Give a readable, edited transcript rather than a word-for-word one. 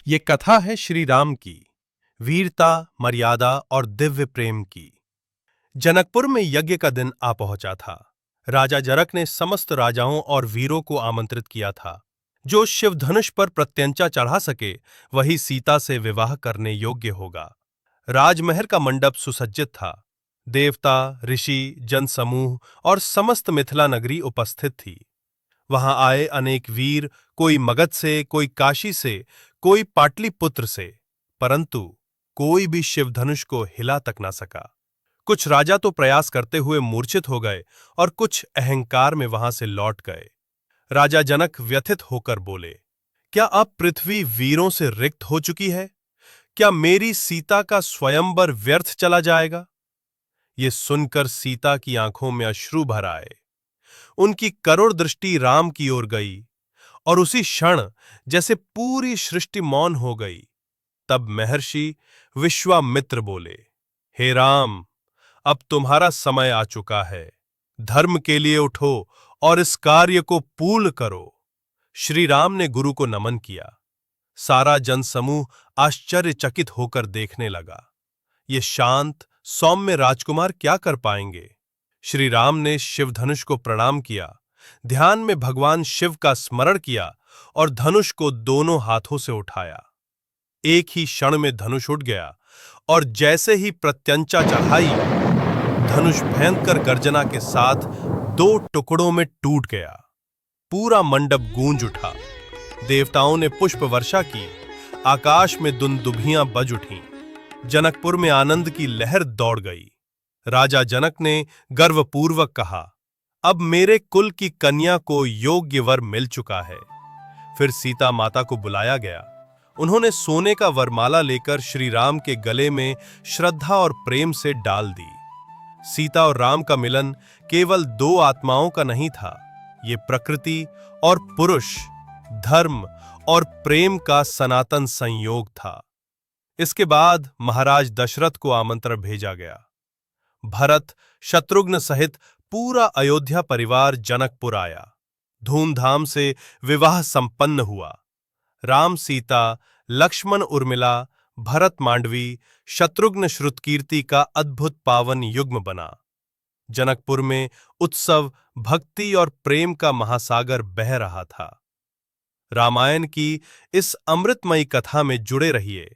ये कथा है श्री राम की, वीरता, मर्यादा और दिव्य प्रेम की। जनकपुर में यज्ञ का दिन आ पहुंचा था। राजा जनक ने समस्त राजाओं और वीरों को आमंत्रित किया था। जो शिवधनुष पर प्रत्यंचा चढ़ा सके, वही सीता से विवाह करने योग्य होगा। राजमहल का मंडप सुसज्जित था। देवता, ऋषि, जनसमूह और समस्त मिथिला नगरी उपस्थित थी। वहां आए अनेक वीर, कोई मगध से, कोई काशी से, कोई पाटलिपुत्र से, परंतु कोई भी शिवधनुष को हिला तक न सका। कुछ राजा तो प्रयास करते हुए मूर्छित हो गए और कुछ अहंकार में वहां से लौट गए। राजा जनक व्यथित होकर बोले, क्या अब पृथ्वी वीरों से रिक्त हो चुकी है? क्या मेरी सीता का स्वयंवर व्यर्थ चला जाएगा? ये सुनकर सीता की आंखों में अश्रु भर आए। उनकी करुण दृष्टि राम की ओर गई और उसी क्षण जैसे पूरी सृष्टि मौन हो गई। तब महर्षि विश्वामित्र बोले, हे राम, अब तुम्हारा समय आ चुका है। धर्म के लिए उठो और इस कार्य को पूर्ण करो। श्री राम ने गुरु को नमन किया। सारा जनसमूह आश्चर्यचकित होकर देखने लगा। ये शांत, सौम्य राजकुमार क्या कर पाएंगे? श्री राम ने शिवधनुष को प्रणाम किया, ध्यान में भगवान शिव का स्मरण किया और धनुष को दोनों हाथों से उठाया। एक ही क्षण में धनुष उठ गया और जैसे ही प्रत्यंचा चढ़ाई, धनुष भयंकर गर्जना के साथ दो टुकड़ों में टूट गया। पूरा मंडप गूंज उठा। देवताओं ने पुष्प वर्षा की। आकाश में दुंदुभियां बज उठीं। जनकपुर में आनंद की लहर दौड़ गई। राजा जनक ने गर्वपूर्वक कहा, अब मेरे कुल की कन्या को योग्य वर मिल चुका है। फिर सीता माता को बुलाया गया। उन्होंने सोने का वरमाला लेकर श्री राम के गले में श्रद्धा और प्रेम से डाल दी। सीता और राम का मिलन केवल दो आत्माओं का नहीं था, ये प्रकृति और पुरुष, धर्म और प्रेम का सनातन संयोग था। इसके बाद महाराज दशरथ को आमंत्रण भेजा गया। भरत, शत्रुघ्न सहित पूरा अयोध्या परिवार जनकपुर आया। धूमधाम से विवाह संपन्न हुआ। राम सीता, लक्ष्मण उर्मिला, भरत मांडवी, शत्रुघ्न श्रुतकीर्ति का अद्भुत पावन युग्म बना। जनकपुर में उत्सव, भक्ति और प्रेम का महासागर बह रहा था। रामायण की इस अमृतमयी कथा में जुड़े रहिए।